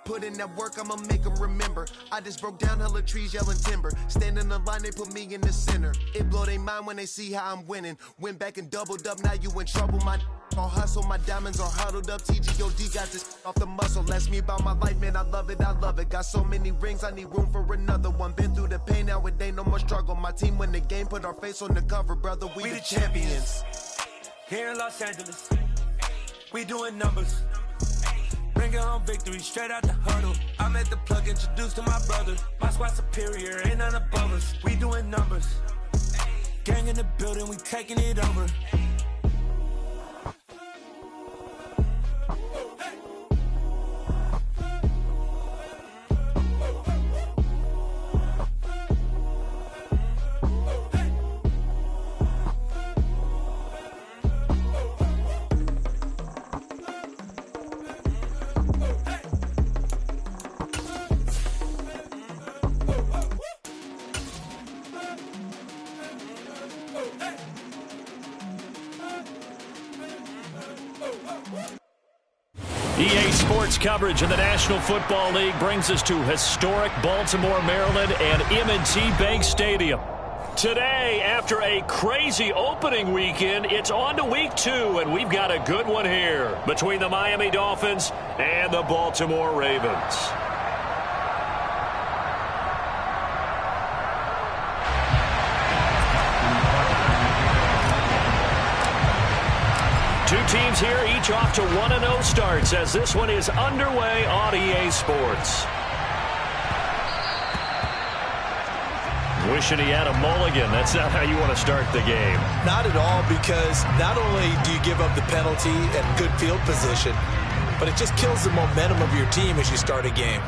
Put in that work, I'ma make them remember. I just broke down hella trees, yelling timber. Stand in the line, they put me in the center. It blow their mind when they see how I'm winning. Went back and doubled up, now you in trouble. My all hustle, my diamonds are huddled up. TGOD got this off the muscle. Ask me about my life, man, I love it, I love it. Got so many rings, I need room for another one. Been through the pain, now it ain't no more struggle. My team win the game, put our face on the cover, brother, we the champions. Here in Los Angeles, we doing numbers. Bringing home victory straight out the huddle. I'm at the plug, introduced to my brother. My squad superior, ain't none above us. We doing numbers. Gang in the building, we taking it over. EA Sports coverage of the National Football League brings us to historic Baltimore, Maryland, and M&T Bank Stadium. Today, after a crazy opening weekend, it's on to week 2, and we've got a good one here between the Miami Dolphins and the Baltimore Ravens. Two teams here, each off to 1-0 starts as this one is underway on EA Sports. Wishing he had a mulligan. That's not how you want to start the game. Not at all, because not only do you give up the penalty and good field position, but it just kills the momentum of your team as you start a game.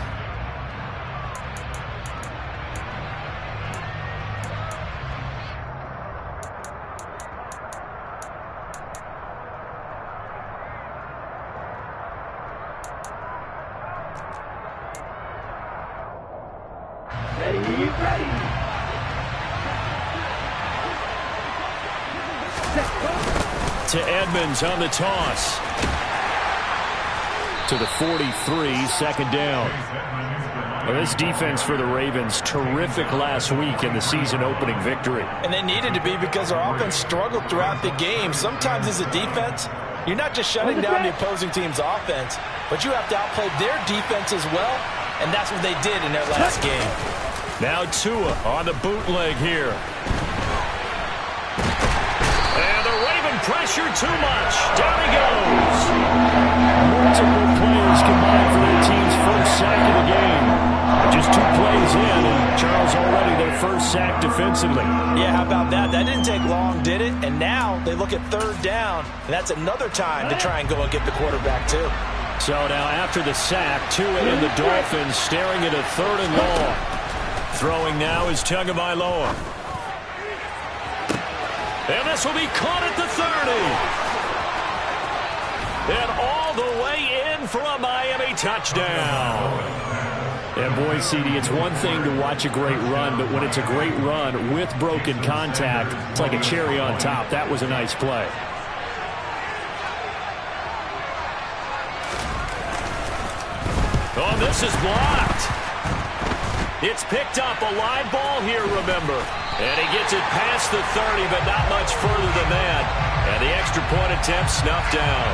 To Edmonds on the toss. To the 43, second down. Well, this defense for the Ravens, terrific last week in the season-opening victory. And they needed to be because our offense struggled throughout the game. Sometimes as a defense, you're not just shutting down the opposing team's offense, but you have to outplay their defense as well, and that's what they did in their last game. Now Tua on the bootleg here. And the Raven pressure too much. Down he goes. Multiple players combined for their team's first sack of the game. Just 2 plays in, and Charles already their first sack defensively. Yeah, how about that? That didn't take long, did it? And now they look at third down, and that's another time to try and go and get the quarterback too. So now after the sack, Tua and the Dolphins staring at a 3rd and long. Throwing now is Tagovailoa. And this will be caught at the 30. And all the way in for a Miami touchdown. And boy, CD, it's one thing to watch a great run, but when it's a great run with broken contact, it's like a cherry on top. That was a nice play. Oh, this is blocked. It's picked up, a live ball here, remember. And he gets it past the 30, but not much further than that. And the extra point attempt snuffed down.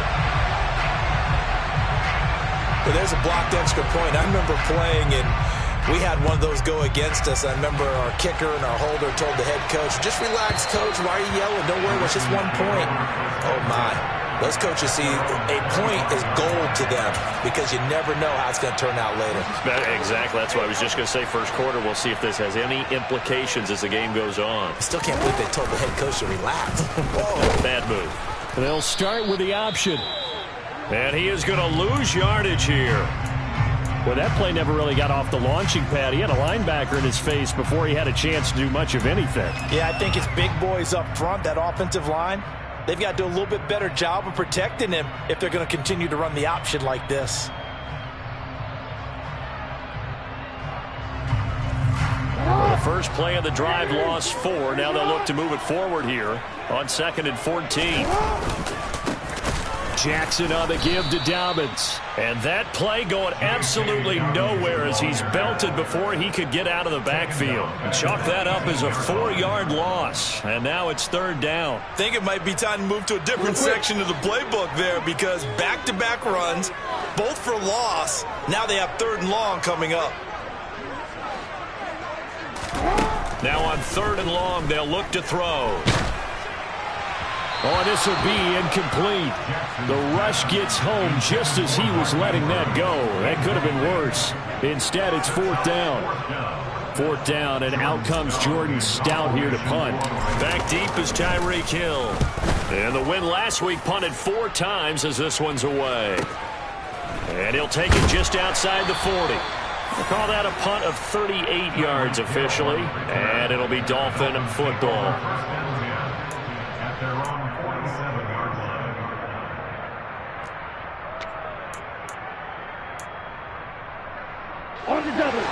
Well, there's a blocked extra point. I remember playing, and we had one of those go against us. I remember our kicker and our holder told the head coach, just relax, coach. Why are you yelling? Don't worry, it's just 1 point. Oh, my. Those coaches see a point is gold to them because you never know how it's going to turn out later. Exactly. That's what I was just going to say. First quarter, we'll see if this has any implications as the game goes on. I still can't believe they told the head coach to relax. Whoa. Bad move. They'll start with the option. And he is going to lose yardage here. Well, that play never really got off the launching pad. He had a linebacker in his face before he had a chance to do much of anything. Yeah, I think it's big boys up front, that offensive line. They've got to do a little bit better job of protecting him if they're going to continue to run the option like this. Well, the first play of the drive lost 4. Now they'll look to move it forward here on 2nd and 14. Jackson on the give to Dobbins. And that play going absolutely nowhere as he's belted before he could get out of the backfield. Chalk that up as a 4-yard loss. And now it's 3rd down. I think it might be time to move to a different section of the playbook there, because back-to-back runs, both for loss. Now they have 3rd and long coming up. Now on 3rd and long, they'll look to throw. Oh, this will be incomplete. The rush gets home just as he was letting that go. That could have been worse. Instead, it's 4th down. 4th down, and out comes Jordan Stout here to punt. Back deep is Tyreek Hill. And the win last week punted 4 times as this one's away. And he'll take it just outside the 40. We'll call that a punt of 38 yards officially. And it'll be Dolphin football.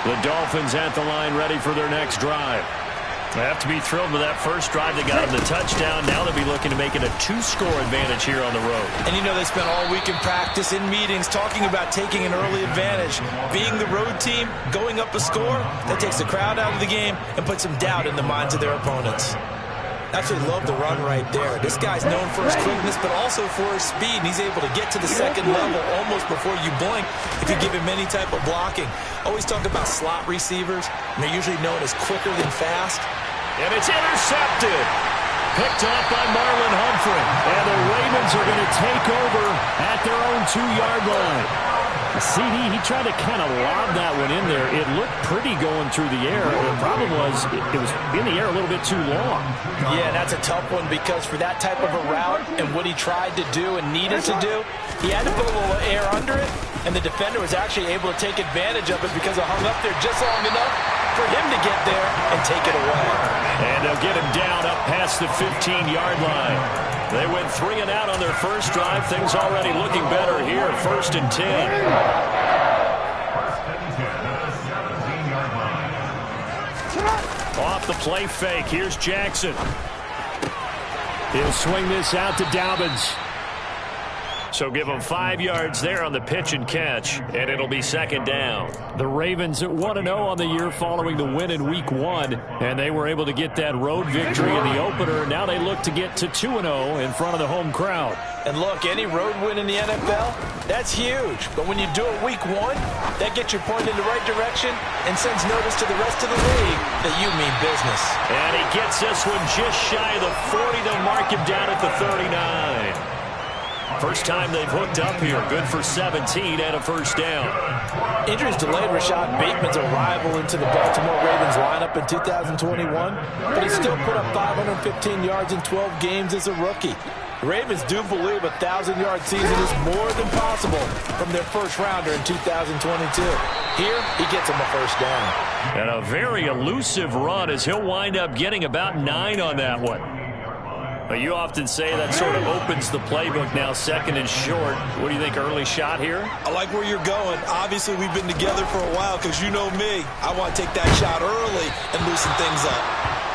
The Dolphins at the line ready for their next drive. They have to be thrilled with that first drive that got them the touchdown. Now they'll be looking to make it a 2-score advantage here on the road. And you know, they spent all week in practice, in meetings, talking about taking an early advantage. Being the road team, going up a score, that takes the crowd out of the game and puts some doubt in the minds of their opponents. Actually love the run right there. This guy's known for his quickness, but also for his speed. And he's able to get to the second level almost before you blink if you give him any type of blocking. Always talk about slot receivers, and they're usually known as quicker than fast. And it's intercepted. Picked up by Marlon Humphrey. And the Ravens are going to take over at their own 2-yard line. CD, he tried to kind of lob that one in there. It looked pretty going through the air. The problem was it was in the air a little bit too long. Yeah, that's a tough one, because for that type of a route and what he tried to do and needed to do, he had to put a little air under it, and the defender was actually able to take advantage of it because it hung up there just long enough for him to get there and take it away. And they'll get him down up past the 15-yard line. They went 3 and out on their first drive. Things already looking better here. 1st and 10. Off the play fake. Here's Jackson. He'll swing this out to Dobbins. So give them 5 yards there on the pitch and catch, and it'll be 2nd down. The Ravens at 1-0 on the year following the win in Week 1, and they were able to get that road victory in the opener. Now they look to get to 2-0 in front of the home crowd. And look, any road win in the NFL, that's huge. But when you do it Week 1, that gets your point in the right direction and sends notice to the rest of the league that you mean business. And he gets this one just shy of the 40. They'll mark him down at the 39. First time they've hooked up here. Good for 17 and a 1st down. Injuries delayed Rashad Bateman's arrival into the Baltimore Ravens lineup in 2021, but he still put up 515 yards in 12 games as a rookie. The Ravens do believe a 1,000-yard season is more than possible from their first rounder in 2022. Here, he gets him a 1st down. And a very elusive run as he'll wind up getting about 9 on that one. But you often say that sort of opens the playbook now, 2nd and short. What do you think, early shot here? I like where you're going. Obviously, we've been together for a while because you know me. I want to take that shot early and loosen things up.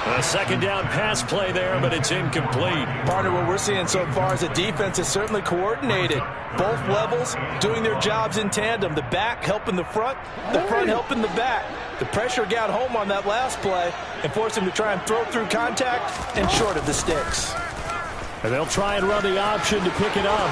A 2nd down pass play there, but it's incomplete. Partner, what we're seeing so far is a defense is certainly coordinated. Both levels doing their jobs in tandem. The back helping the front helping the back. The pressure got home on that last play and forced him to try and throw through contact and short of the sticks. And they'll try and run the option to pick it up.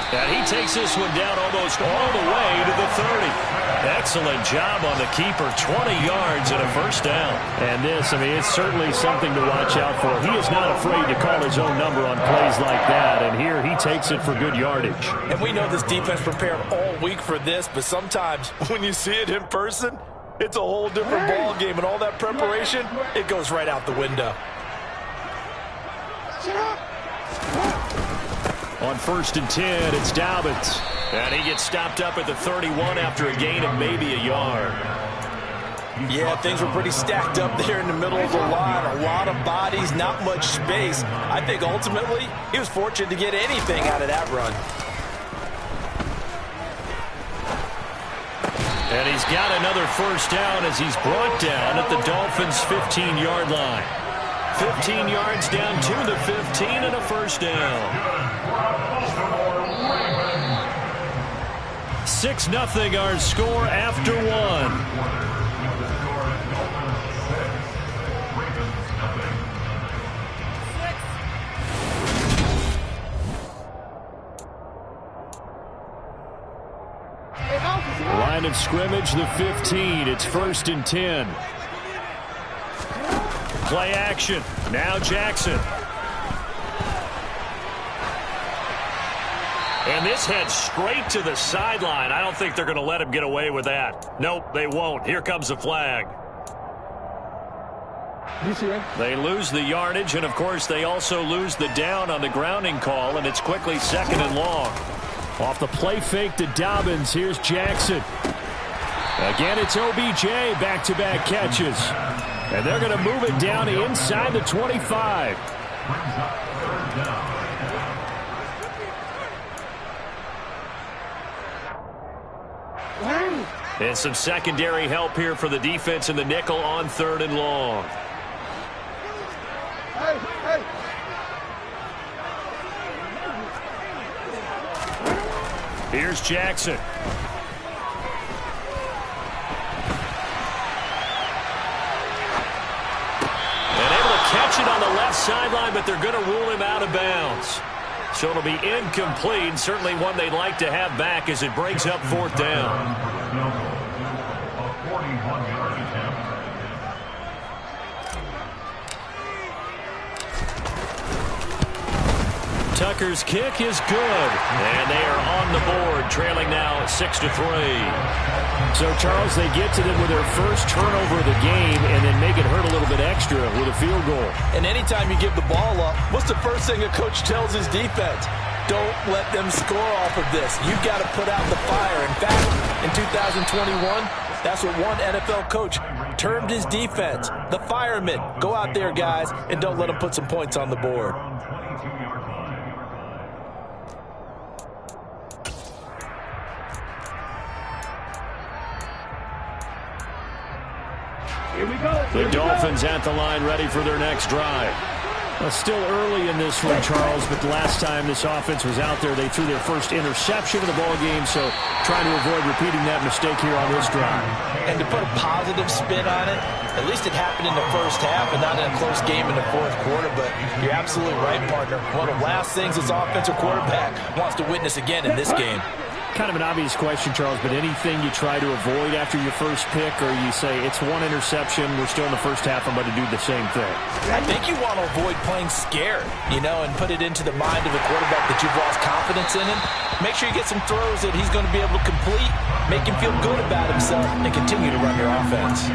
And he takes this one down almost all the way to the 30. Excellent job on the keeper. 20 yards and a 1st down. And this, I mean, it's certainly something to watch out for. He is not afraid to call his own number on plays like that. And here he takes it for good yardage. And we know this defense prepared all week for this, but sometimes when you see it in person, it's a whole different ball game. And all that preparation, it goes right out the window. On 1st and 10, it's Dobbins. And he gets stopped up at the 31 after a gain of maybe a yard. Yeah, things were pretty stacked up there in the middle of the line. A lot of bodies, not much space. I think ultimately he was fortunate to get anything out of that run. And he's got another 1st down as he's brought down at the Dolphins' 15-yard line. 15 yards down to the 15 and a first down. 6-0 our score after one. Line of scrimmage, the 15. It's 1st and 10. Play action. Now Jackson. And this heads straight to the sideline. I don't think they're going to let him get away with that. Nope, they won't. Here comes the flag. They lose the yardage, and, of course, they also lose the down on the grounding call, and it's quickly 2nd and long. Off the play fake to Dobbins. Here's Jackson. Again, it's OBJ. Back-to-back catches. And they're going to move it down inside the 25. And some secondary help here for the defense in the nickel on 3rd and long. Here's Jackson. And able to catch it on the left sideline, but they're going to rule him out of bounds. So it'll be incomplete. Certainly one they'd like to have back as it brings up 4th down. Tucker's kick is good, and they are on the board, trailing now 6-3. So, Charles, they get to them with their first turnover of the game and then make it hurt a little bit extra with a field goal. And anytime you give the ball up, what's the first thing a coach tells his defense? Don't let them score off of this. You've got to put out the fire. In fact, in 2021, that's what one NFL coach termed his defense, the firemen. Go out there, guys, and don't let them put some points on the board. The Dolphins at the line, ready for their next drive. Well, still early in this one, Charles, but the last time this offense was out there, they threw their first interception of the ball game, so trying to avoid repeating that mistake here on this drive. And to put a positive spin on it, at least it happened in the first half and not in a close game in the 4th quarter, but you're absolutely right, partner. One of the last things this offensive quarterback wants to witness again in this game. Kind of an obvious question, Charles, but anything you try to avoid after your first pick, or you say it's one interception, we're still in the first half, I'm going to do the same thing? I think you want to avoid playing scared, and put it into the mind of the quarterback that you've lost confidence in him. Make sure you get some throws that he's going to be able to complete, make him feel good about himself, and continue to run your offense.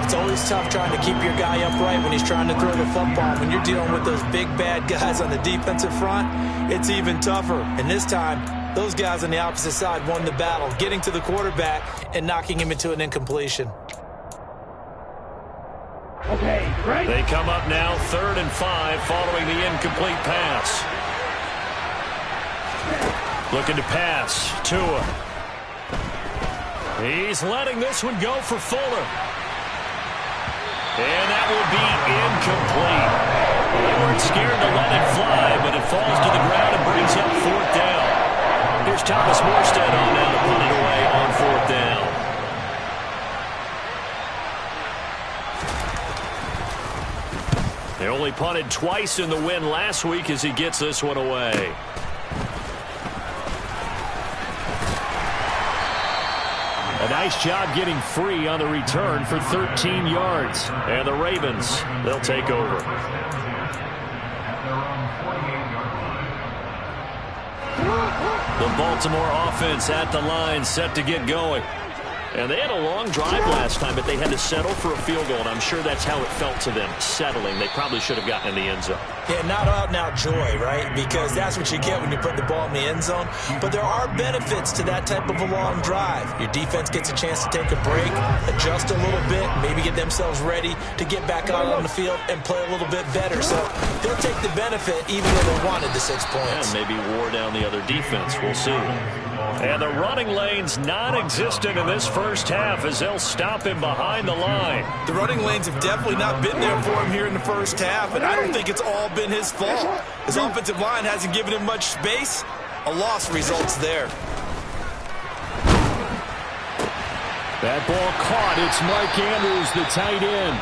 It's always tough trying to keep your guy upright when he's trying to throw the football. When you're dealing with those big, bad guys on the defensive front, it's even tougher. And this time, those guys on the opposite side won the battle, getting to the quarterback and knocking him into an incompletion. Okay, right. They come up now 3rd and 5 following the incomplete pass. Looking to pass. Tua. He's letting this one go for Fuller. And that will be incomplete. They weren't scared to let it fly, but it falls to the ground and brings up 4th down. Here's Thomas Morstead on now to punt it away on 4th down. They only punted twice in the win last week as he gets this one away. A nice job getting free on the return for 13 yards. And the Ravens, they'll take over. The Baltimore offense at the line, set to get going. And they had a long drive last time, but they had to settle for a field goal, and I'm sure that's how it felt to them, settling. They probably should have gotten in the end zone. Yeah, not out-and-out joy, right? Because that's what you get when you put the ball in the end zone. But there are benefits to that type of a long drive. Your defense gets a chance to take a break, adjust a little bit, maybe get themselves ready to get back out on the field and play a little bit better. So they'll take the benefit even though they wanted the 6 points. And maybe wore down the other defense. We'll see. And the running lane's non-existent in this first half as they'll stop him behind the line. The running lanes have definitely not been there for him here in the first half, and I don't think it's all been his fault. His offensive line hasn't given him much space. A loss results there. That ball caught. It's Mark Andrews, the tight end.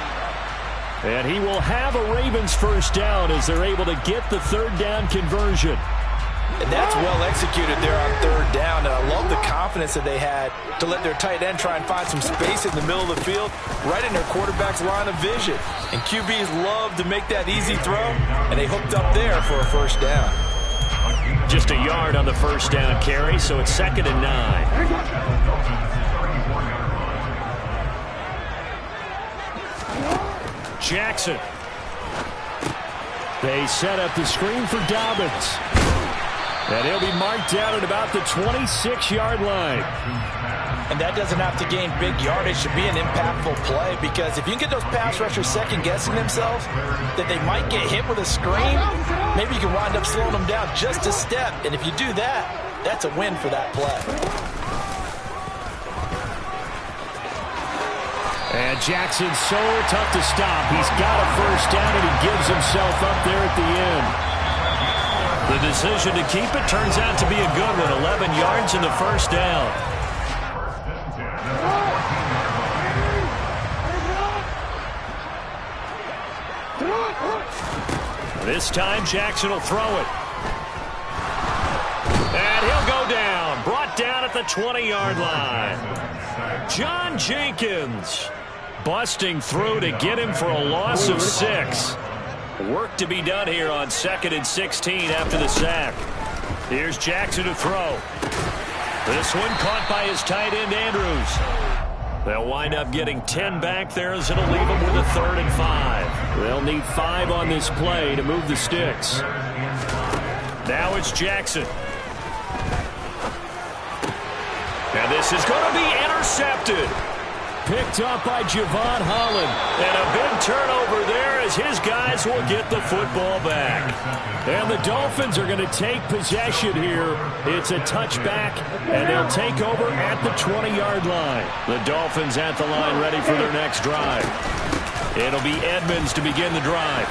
And he will have a Ravens first down as they're able to get the third down conversion. And that's well executed there on third down. And I love the confidence that they had to let their tight end try and find some space in the middle of the field, right in their quarterback's line of vision. And QBs love to make that easy throw, and they hooked up there for a first down. Just a yard on the first down carry, so it's 2nd and 9. Jackson. They set up the screen for Dobbins. And he'll be marked down at about the 26-yard line. And that doesn't have to gain big yardage to be an impactful play, because if you can get those pass rushers second-guessing themselves that they might get hit with a screen, maybe you can wind up slowing them down just a step. And if you do that, that's a win for that play. And Jackson's so tough to stop. He's got a first down, and he gives himself up there at the end. The decision to keep it turns out to be a good one. 11 yards in the first down. This time Jackson will throw it. And he'll go down. Brought down at the 20-yard line. John Jenkins busting through to get him for a loss of 6. Work to be done here on 2nd and 16 after the sack. Here's Jackson to throw. This one caught by his tight end, Andrews. They'll wind up getting 10 back there as it'll leave them with a 3rd and 5. They'll need 5 on this play to move the sticks. Now it's Jackson. Now this is going to be intercepted. Picked up by Javon Holland. And a big turnover there as his guys will get the football back. And the Dolphins are going to take possession here. It's a touchback, and they'll take over at the 20-yard line. The Dolphins at the line ready for their next drive. It'll be Edmonds to begin the drive.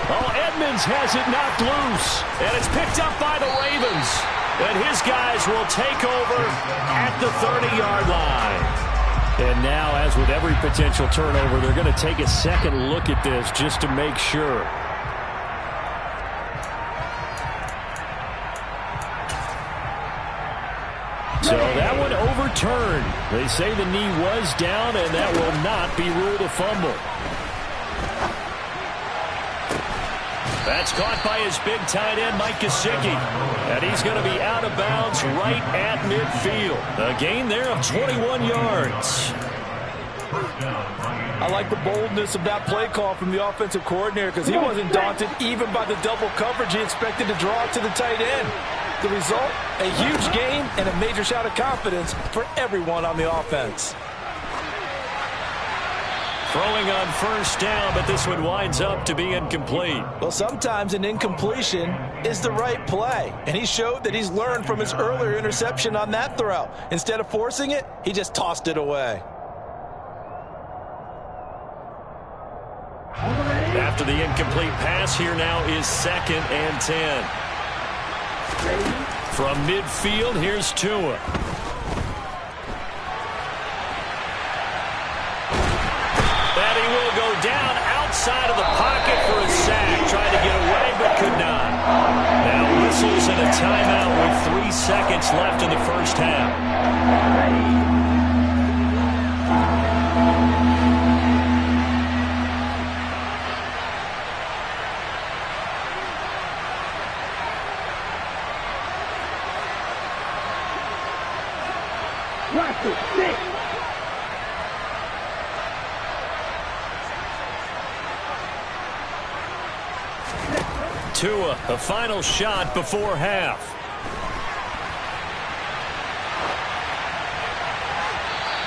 Oh, Edmonds has it knocked loose, and it's picked up by the Ravens. And his guys will take over at the 30-yard line. And now, as with every potential turnover, they're going to take a second look at this just to make sure. So that one overturned. They say the knee was down, and that will not be ruled a fumble. That's caught by his big tight end, Mike Gesicki. And he's going to be out of bounds right at midfield. A gain there of 21 yards. I like the boldness of that play call from the offensive coordinator, because he wasn't daunted even by the double coverage he expected to draw to the tight end. The result, a huge gain and a major shout of confidence for everyone on the offense. Throwing on first down, but this one winds up to be incomplete. Well, sometimes an incompletion is the right play, and he showed that he's learned from his earlier interception on that throw. Instead of forcing it, he just tossed it away. After the incomplete pass, here now is 2nd and 10. From midfield, here's Tua. And he will go down outside of the pocket for a sack. Tried to get away, but could not. Now whistles and a timeout with 3 seconds left in the first half. Tua, a final shot before half.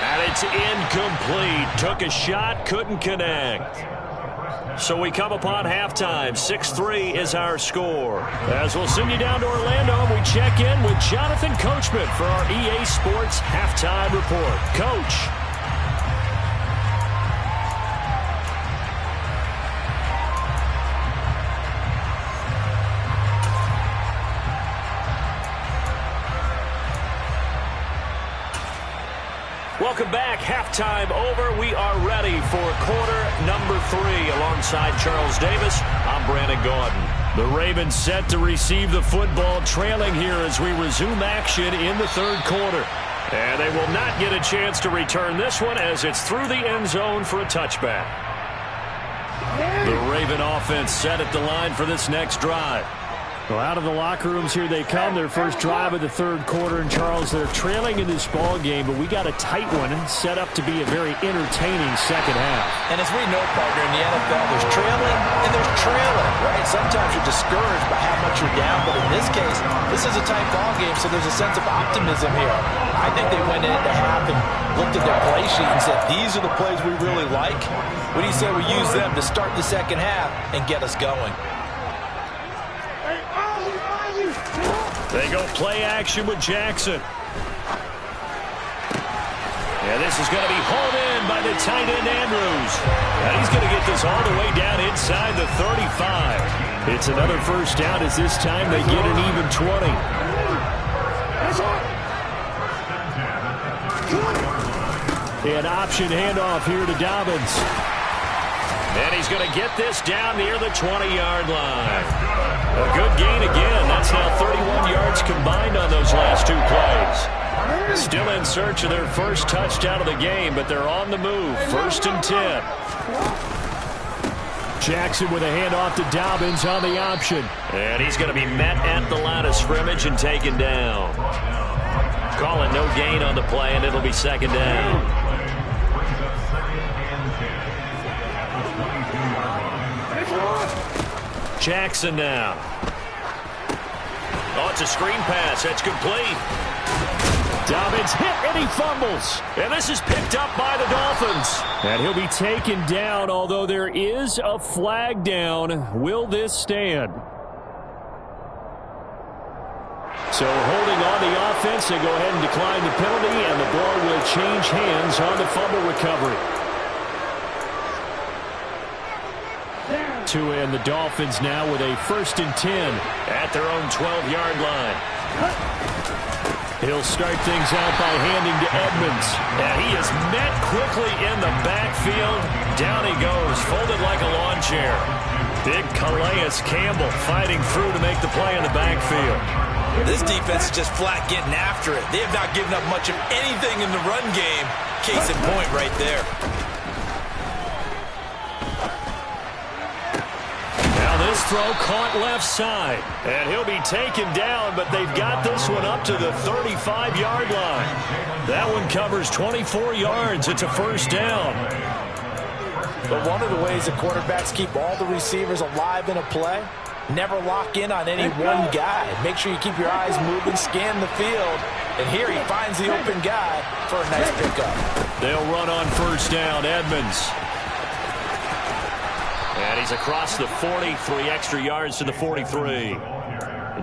And it's incomplete. Took a shot, couldn't connect. So we come upon halftime. 6-3 is our score. As we'll send you down to Orlando, we check in with Jonathan Coachman for our EA Sports Halftime Report. Coach. Welcome back. Halftime over. We are ready for quarter number 3. Alongside Charles Davis, I'm Brandon Gaudin. The Ravens set to receive the football, trailing here as we resume action in the third quarter. And they will not get a chance to return this one as it's through the end zone for a touchback. The Raven offense set at the line for this next drive. Well, out of the locker rooms here they come, their first drive of the third quarter. And, Charles, they're trailing in this ball game, but we got a tight one set up to be a very entertaining second half. And as we know, partner, in the NFL, there's trailing and there's trailing, right? Sometimes you're discouraged by how much you're down, but in this case, this is a tight ball game, so there's a sense of optimism here. I think they went into half and looked at their play sheet and said, these are the plays we really like. What do you say we use them to start the second half and get us going? They go play action with Jackson. And this is going to be hauled in by the tight end Andrews. And he's going to get this all the way down inside the 35. It's another first down as this time they get an even 20. An option handoff here to Dobbins. And he's going to get this down near the 20-yard line. A good gain again. That's now 31 yards combined on those last two plays. Still in search of their first touchdown of the game, but they're on the move. 1st and 10. Jackson with a handoff to Dobbins on the option. And he's going to be met at the line of scrimmage and taken down. Calling no gain on the play, and it'll be second down. Jackson now. Oh, it's a screen pass. That's complete. Dobbins hit and he fumbles. And this is picked up by the Dolphins. And he'll be taken down, although there is a flag down. Will this stand? So holding on the offense, they go ahead and decline the penalty, and the ball will change hands on the fumble recovery. And the Dolphins now with a 1st and 10 at their own 12-yard line. He'll start things out by handing to Edmonds. And he is met quickly in the backfield. Down he goes, folded like a lawn chair. Big Calais Campbell fighting through to make the play in the backfield. This defense is just flat getting after it. They have not given up much of anything in the run game. Case in point right there. This throw caught left side, and he'll be taken down, but they've got this one up to the 35-yard line. That one covers 24 yards. It's a first down. But one of the ways the quarterbacks keep all the receivers alive in a play, never lock in on any one guy. Make sure you keep your eyes moving, scan the field, and here he finds the open guy for a nice pickup. They'll run on first down. Edmonds. And he's across the 40, 3 extra yards to the 43.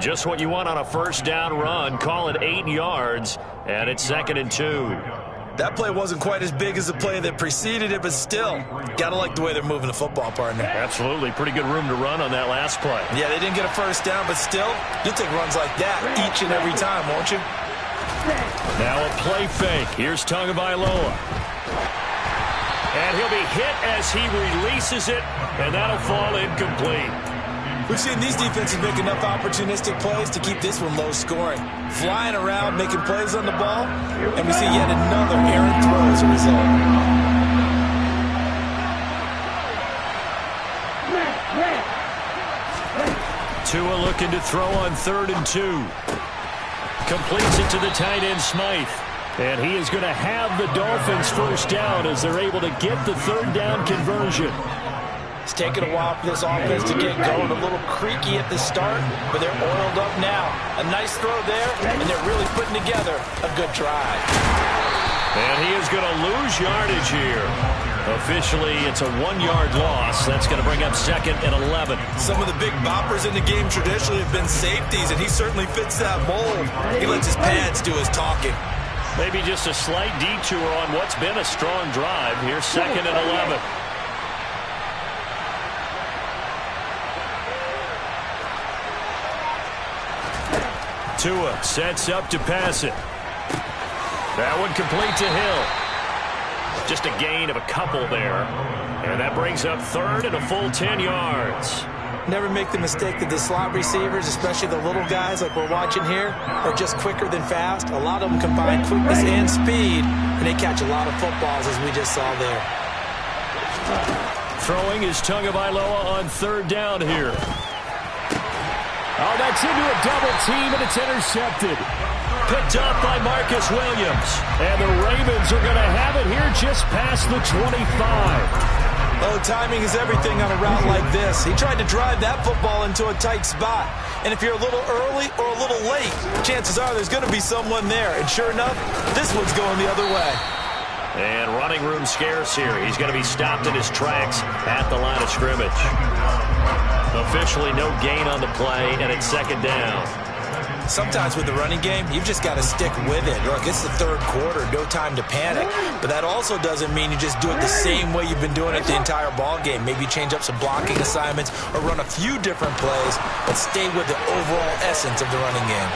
Just what you want on a first down run. Call it 8 yards, and it's 2nd and 2. That play wasn't quite as big as the play that preceded it, but still, gotta like the way they're moving the football, partner. Absolutely. Pretty good room to run on that last play. Yeah, they didn't get a first down, but still, you'll take runs like that each and every time, won't you? Now a play fake. Here's Tagovailoa. And he'll be hit as he releases it, and that'll fall incomplete. We've seen these defenses make enough opportunistic plays to keep this one low scoring. Flying around, making plays on the ball, and we see yet another errant throw as a result. Tua looking to throw on 3rd and 2. Completes it to the tight end Smythe. And he is going to have the Dolphins first down as they're able to get the 3rd down conversion. It's taken a while for this offense to get going. A little creaky at the start, but they're oiled up now. A nice throw there, and they're really putting together a good drive. And he is going to lose yardage here. Officially, it's a 1-yard loss. That's going to bring up 2nd and 11. Some of the big boppers in the game traditionally have been safeties, and he certainly fits that mold. He lets his pads do his talking. Maybe just a slight detour on what's been a strong drive. Here's 2nd and 11. Tua sets up to pass it. That one complete to Hill. Just a gain of a couple there. And that brings up 3rd and a full 10 yards. Never make the mistake that the slot receivers, especially the little guys like we're watching here, are just quicker than fast. A lot of them combine quickness and speed, and they catch a lot of footballs, as we just saw there. Throwing is Tagovailoa on 3rd down here. Oh, that's into a double team, and it's intercepted. Picked up by Marcus Williams. And the Ravens are going to have it here just past the 25. Oh, timing is everything on a route like this. He tried to drive that football into a tight spot. And if you're a little early or a little late, chances are there's going to be someone there. And sure enough, this one's going the other way. And running room scarce here. He's going to be stopped in his tracks at the line of scrimmage. Officially no gain on the play, and it's 2nd down. Sometimes with the running game, you've just got to stick with it. Look, it's the 3rd quarter, no time to panic. But that also doesn't mean you just do it the same way you've been doing it the entire ball game. Maybe change up some blocking assignments or run a few different plays, but stay with the overall essence of the running game.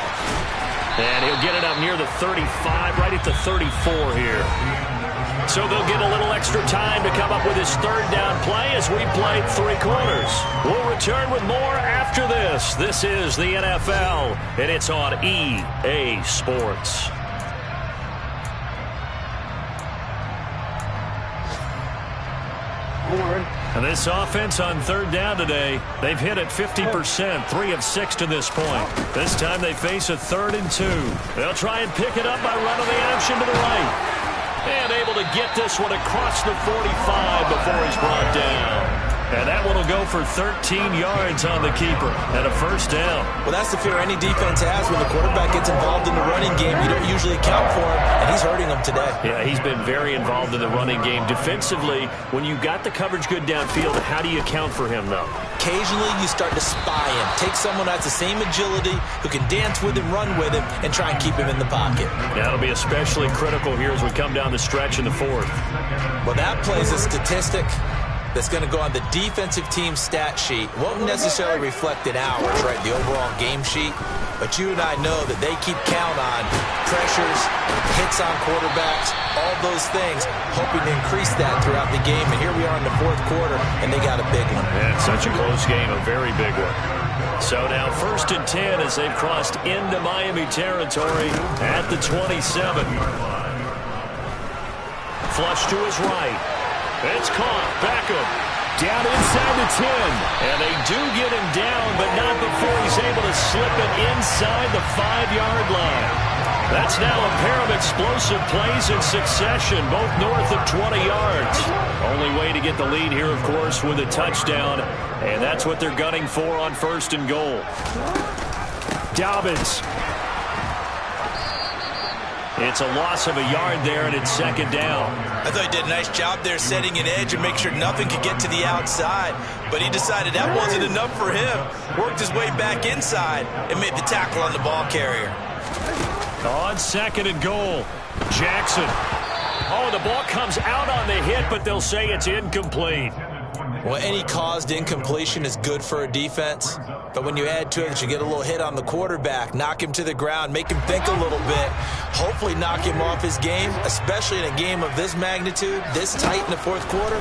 And he'll get it up near the 35, right at the 34 here. So they'll get a little extra time to come up with his 3rd down play as we played 3 quarters. We'll return with more after this. This is the NFL, and it's on EA Sports. And this offense on 3rd down today, they've hit it 50%, 3 of 6 to this point. This time they face a 3rd and 2. They'll try and pick it up by running the option to the right. And able to get this one across the 45 before he's brought down. And that one will go for 13 yards on the keeper and a 1st down. Well, that's the fear any defense has when the quarterback gets involved in the running game. You don't usually account for him, and he's hurting them today. Yeah, he's been very involved in the running game. Defensively, when you got the coverage good downfield, how do you account for him, though? Occasionally, you start to spy him. Take someone that's the same agility, who can dance with him, run with him, and try and keep him in the pocket. That'll be especially critical here as we come down the stretch in the 4th. Well, that plays a statistic that's going to go on the defensive team stat sheet. Won't necessarily reflect in ours, right, the overall game sheet. But you and I know that they keep count on pressures, hits on quarterbacks, all those things, hoping to increase that throughout the game. And here we are in the 4th quarter, and they got a big one. Yeah, such a close game, a very big one. So now 1st and 10 as they've crossed into Miami territory at the 27. Flush to his right. It's caught. Beckham down inside the 10. And they do get him down, but not before he's able to slip it inside the 5-yard line. That's now a pair of explosive plays in succession, both north of 20 yards. Only way to get the lead here, of course, with a touchdown. And that's what they're gunning for on 1st and goal. Dobbins. It's a loss of a yard there, and it's 2nd down. I thought he did a nice job there setting an edge and make sure nothing could get to the outside. But he decided that wasn't enough for him. Worked his way back inside and made the tackle on the ball carrier. On 2nd and goal, Jackson. Oh, the ball comes out on the hit, but they'll say it's incomplete. Well, any caused incompletion is good for a defense. But when you add to it that you get a little hit on the quarterback, knock him to the ground, make him think a little bit, hopefully knock him off his game, especially in a game of this magnitude, this tight in the 4th quarter,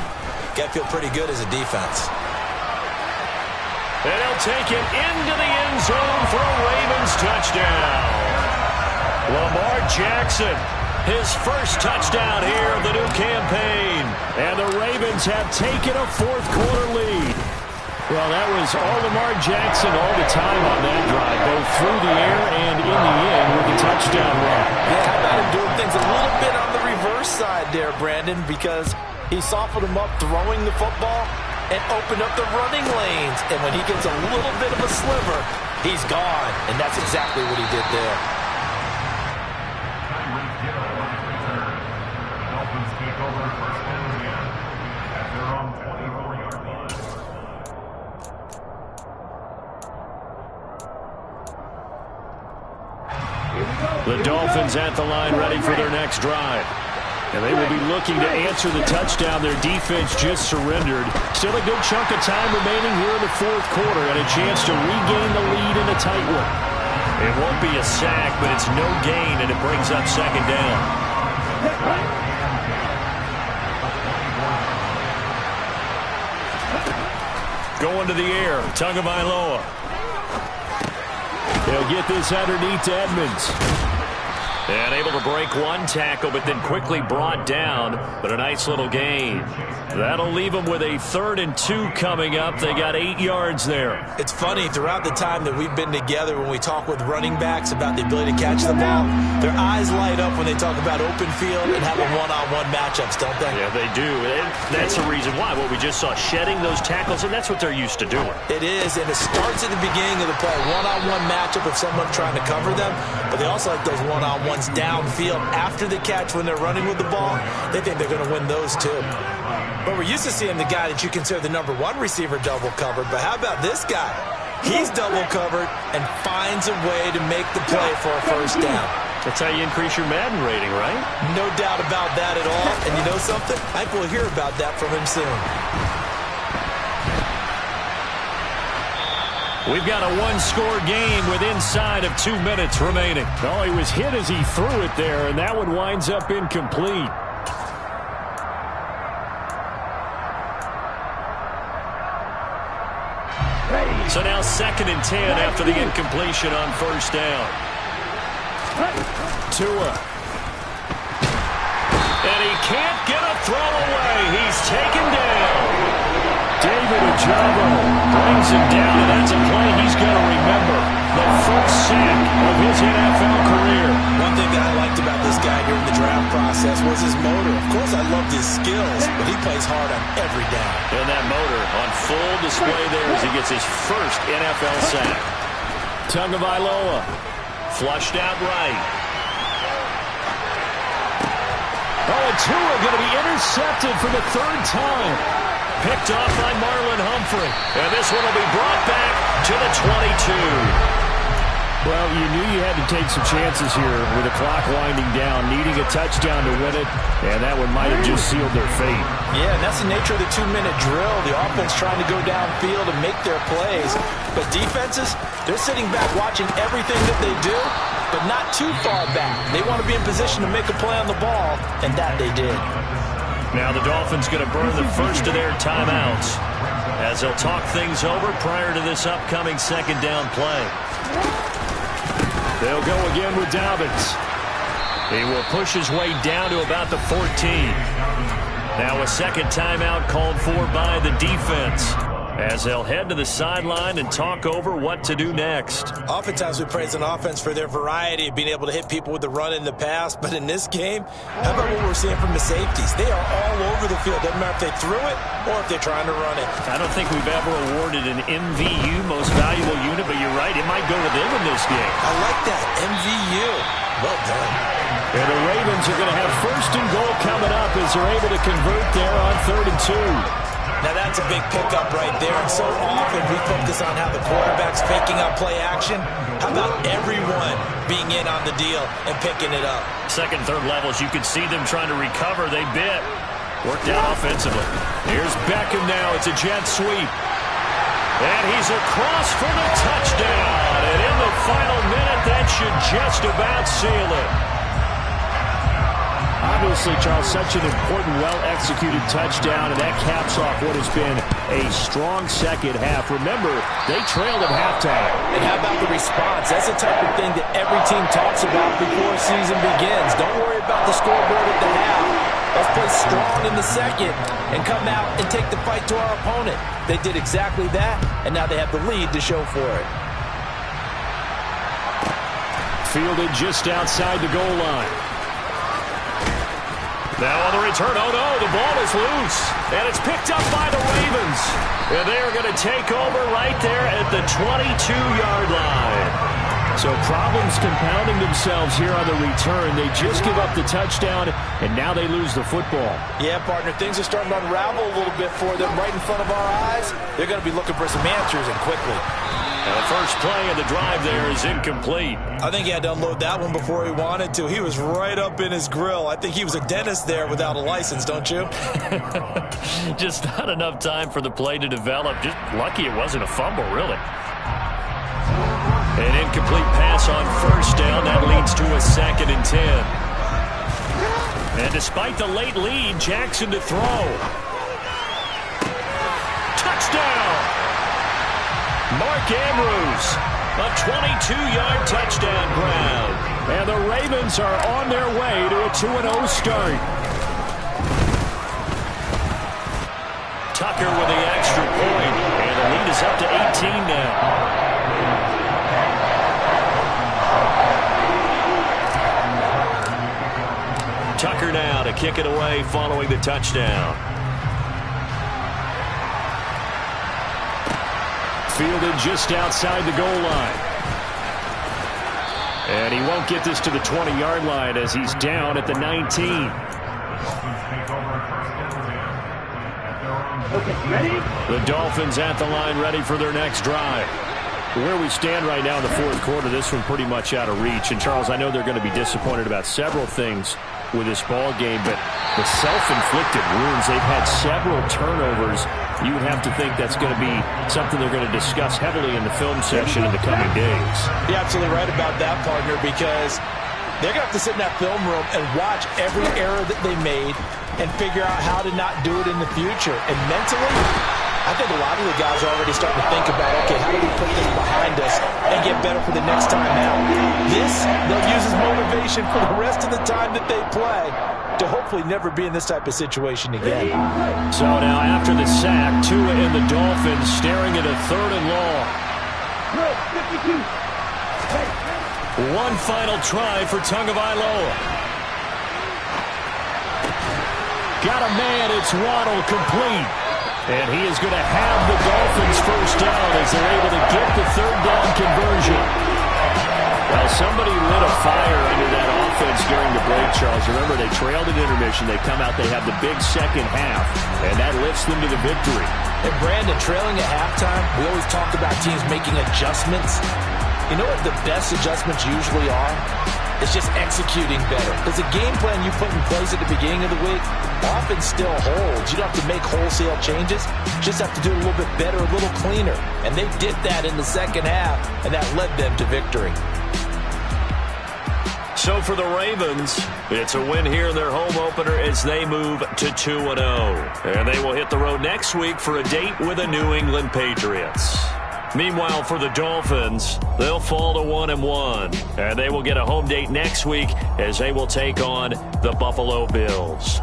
got to feel pretty good as a defense. And he'll take it into the end zone for a Ravens touchdown. Lamar Jackson, his first touchdown here of the new campaign. And the Ravens have taken a 4th quarter lead. Well, that was all Lamar Jackson all the time on that drive, both through the air and in the end with the touchdown run. Yeah, how about him doing things a little bit on the reverse side there, Brandon, because he softened him up throwing the football and opened up the running lanes. And when he gets a little bit of a sliver, he's gone. And that's exactly what he did there. The Dolphins at the line ready for their next drive. And they will be looking to answer the touchdown their defense just surrendered. Still a good chunk of time remaining here in the fourth quarter and a chance to regain the lead in a tight one. It won't be a sack, but it's no gain, and it brings up second down. Going to the air, Tagovailoa. They'll get this underneath to Edmonds. And able to break one tackle, but then quickly brought down. But a nice little gain. That'll leave them with a 3rd and 2 coming up. They got 8 yards there. It's funny, throughout the time that we've been together, when we talk with running backs about the ability to catch the ball, their eyes light up when they talk about open field and having one-on-one matchups, don't they? Yeah, they do. And that's the reason why. What we just saw, shedding those tackles, and that's what they're used to doing. It is, and it starts at the beginning of the play. One-on-one matchup of someone trying to cover them, but they also like those one-on-ones downfield after the catch when they're running with the ball. They think they're going to win those too. But we're used to seeing the guy that you consider the number 1 receiver double covered. But how about this guy? He's double covered and finds a way to make the play for a first down. That's how you increase your Madden rating, right? No doubt about that at all. And you know something? I think we'll hear about that from him soon. We've got a one-score game with inside of 2 minutes remaining. Oh, he was hit as he threw it there, and that one winds up incomplete. So now 2nd and 10 after the incompletion on first down. Tua. And he can't get a throw away. He's taken down. David Ojabo brings him down, and that's a play he's going to remember. The first sack of his NFL career. One thing that I liked about this guy during the draft process was his motor. Of course, I loved his skills, but he plays hard on every down. And that motor on full display there as he gets his first NFL sack. Tagovailoa flushed out right. Oh, and Tua going to be intercepted for the 3rd time. Picked off by Marlon Humphrey. And this one will be brought back to the 22. Well, you knew you had to take some chances here with the clock winding down, needing a touchdown to win it, and that one might have just sealed their fate. Yeah, and that's the nature of the 2-minute drill. The offense trying to go downfield and make their plays. But defenses, they're sitting back watching everything that they do, but not too far back. They want to be in position to make a play on the ball, and that they did. Now the Dolphins going to burn the first of their timeouts as they'll talk things over prior to this upcoming 2nd down play. They'll go again with Dobbins. He will push his way down to about the 14. Now a 2nd timeout called for by the defense as they'll head to the sideline and talk over what to do next. Oftentimes we praise an offense for their variety of being able to hit people with the run in the pass, but in this game, how about what we're seeing from the safeties? They are all over the field. Doesn't matter if they threw it or if they're trying to run it. I don't think we've ever awarded an MVU, most valuable unit, but you're right, it might go to them in this game. I like that, MVU. Well done. And the Ravens are going to have 1st and goal coming up as they're able to convert there on 3rd and 2. Now that's a big pickup right there, and so often we focus on how the quarterback's faking out play action. How about everyone being in on the deal and picking it up? 2nd, 3rd levels, you could see them trying to recover. They bit. Worked out offensively. Here's Beckham now. It's a jet sweep. And he's across for the touchdown. And in the final minute, that should just about seal it. Obviously, Charles, such an important, well-executed touchdown, and that caps off what has been a strong 2nd half. Remember, they trailed at halftime. And how about the response? That's the type of thing that every team talks about before a season begins. Don't worry about the scoreboard at the half. Let's play strong in the 2nd and come out and take the fight to our opponent. They did exactly that, and now they have the lead to show for it. Fielded just outside the goal line. Now on the return, oh no, the ball is loose. And it's picked up by the Ravens. And they are going to take over right there at the 22-yard line. So problems compounding themselves here on the return. They just give up the touchdown, and now they lose the football. Yeah, partner, things are starting to unravel a little bit for them right in front of our eyes. They're going to be looking for some answers, and quickly. And the first play of the drive there is incomplete. I think he had to unload that one before he wanted to. He was right up in his grill. I think he was a dentist there without a license, don't you? Just not enough time for the play to develop. Just lucky it wasn't a fumble, really. An incomplete pass on first down. That leads to a 2nd and 10. And despite the late lead, Jackson to throw. Touchdown! Mark Andrews, a 22-yard touchdown grab. And the Ravens are on their way to a 2-0 start. Tucker with the extra point, and the lead is up to 18 now. Tucker now to kick it away following the touchdown. Fielded just outside the goal line. And he won't get this to the 20-yard line as he's down at the 19. Okay, ready? The Dolphins at the line, ready for their next drive. Where we stand right now in the fourth quarter, this one pretty much out of reach. And, Charles, I know they're going to be disappointed about several things with this ball game, but the self-inflicted wounds, they've had several turnovers. You would have to think that's going to be something they're going to discuss heavily in the film session in the coming days. You're absolutely right about that, partner, because they're going to have to sit in that film room and watch every error that they made and figure out how to not do it in the future. And mentally, I think a lot of the guys are already starting to think about, okay, how do we put this behind us and get better for the next time out? This, they'll use as motivation for the rest of the time that they play to hopefully never be in this type of situation again. So now after the sack, Tua and the Dolphins staring at a 3rd and long. One final try for Tagovailoa. Got a man, it's Waddle, complete. And he is going to have the Dolphins first down as they're able to get the 3rd down conversion. Well, somebody lit a fire under that offense during the break, Charles. Remember, they trailed at intermission. They come out, they have the big second half, and that lifts them to the victory. And Brandon, trailing at halftime, we always talk about teams making adjustments. You know what the best adjustments usually are? It's just executing better. Because the game plan you put in place at the beginning of the week often still holds. You don't have to make wholesale changes. You just have to do it a little bit better, a little cleaner. And they did that in the second half, and that led them to victory. So for the Ravens, it's a win here in their home opener as they move to 2-0. And they will hit the road next week for a date with the New England Patriots. Meanwhile, for the Dolphins, they'll fall to 1-1, and they will get a home date next week as they will take on the Buffalo Bills.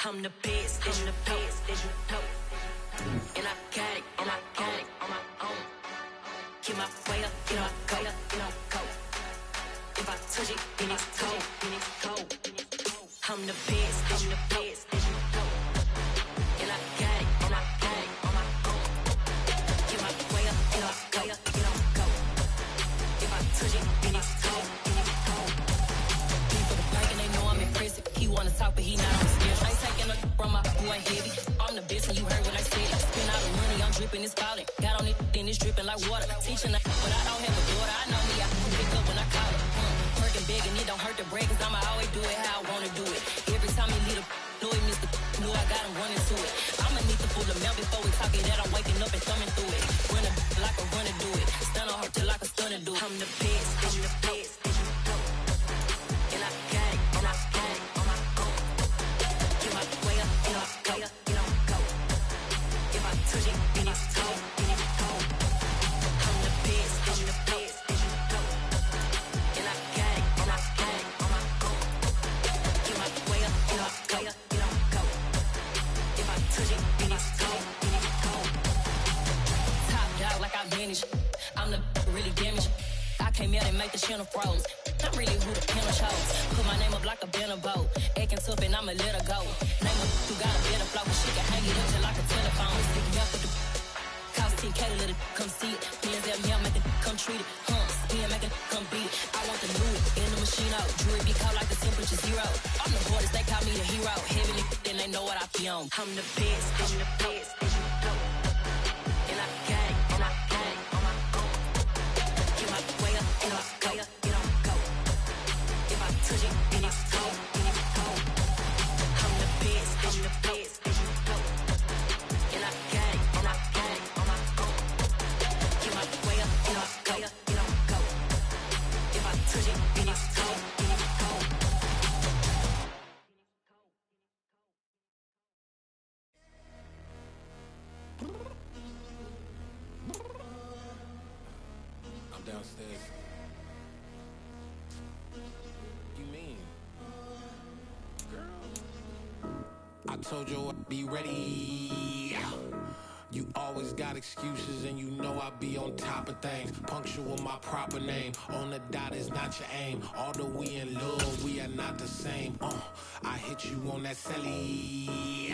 I'm the best, and the best, as you know. And I got it, and I got it on my own. Get my way up, get my go, go. If I touch it, then it's cold, then it's cold. I'm the best, as you know. And I got it, and I got it on my own. Get my way up, get my go. If I touch it, then it's cold, then it's cold. People the park and they know I'm impressive. He wanna talk, but he not on the stairs. I ain't taking a from my boy heavy. I'm the best, and you heard what I said. Spend all the money, I'm dripping, it's falling. Got on it, then it's dripping like water. Teaching, but I don't have a daughter. I know me, I can pick up when I call it. Working big, and it don't hurt to break, cause I'ma always do it how I wanna do it. Every time he lead a know he missed the know I got him running to it. I'ma need to pull the mail before we talk it that I'm waking up and thumbing through it. Run a like a runner do it. Stun on her till like a stunner do it. I'm the best, and the best, as you know. And I got it, and I got it on my own. Get my way up, and I go. If I touch it, then it's cold, then it's cold. I'm the best, and the best, as you know. And I got it, and I got it on my own. Get my way up, and I go. If I touch it, then it's cold, then it's cold. Top dog like I manage. I'm the really damaged. I came out and make the channel froze. I'm really who the panel chose. Put my name up like a banner boat. Acting tough and I'ma let her go. Name her who got a better flow. She can hang it up just like a telephone. Stick me up with the cost 10K to let it come see it. Hands at me, I make it come treat it. Spin, make it come beat it. I want the new in the machine out. Jewelry be called like the temperature zero. I'm the hardest, they call me the hero. Heaven, then they know what I be on. I'm the best, as you know. And I got it, and I got it on my own. Get my way up, and I go. If I touch it, then it's cold, then it's cold. I'm the best, as you know. And I got it, and I got it on my own. Get my way up, and I go. If I touch it, then it's cold, then it's cold. I'm downstairs. You mean? Girl, I told you I'd be ready. You always got excuses and you know I be on top of things. Punctual my proper name. On the dot is not your aim. Although we in love, we are not the same. I hit you on that celly.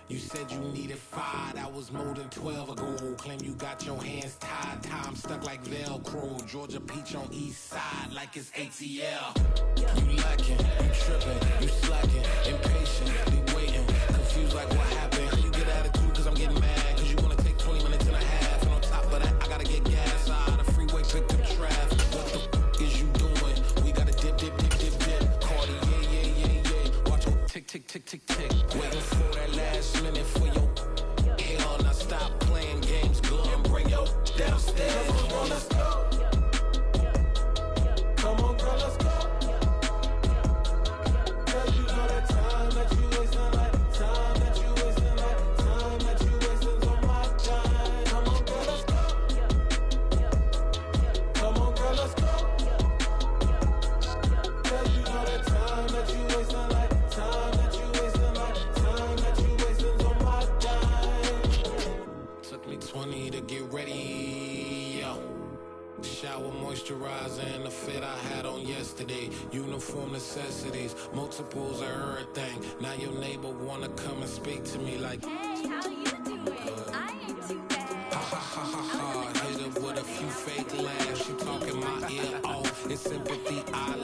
You said you needed 5, that was more than 12 ago. Claim you got your hands tied, time stuck like Velcro. Georgia peach on east side like it's ATL. You lacking, you tripping, you slacking, impatient, be waiting, confused like what happened. You get attitude cause I'm getting mad, cause you wanna take 20 minutes and a half. And on top of that, I gotta get gas out of the freeway, pick up traffic. What the is you doing? We gotta dip. Cardi, yeah. Watch your tick. Waiting for that last minute for your hell. Now stop playing games, go and bring your downstairs. Come on, let's go. Come on, girl, let's go. Cause you know that time that you wasting, like time that you wasting, like time that you wasting on my time. Come on, girl, let's go. Come on, girl, let's go. Cause you know that time that you wasting, like time that you wasting, like time that you wasting on my time. Took me 20 to get ready, yo. Shower, moisturizer, and the fit I had on yesterday. Uniform necessities, multiples of everything. Now your neighbor wanna come and speak to me like, hey, how you doing? I ain't too bad. Ha. Hit her with a few fake laughs. She talking my ear off. It's sympathy I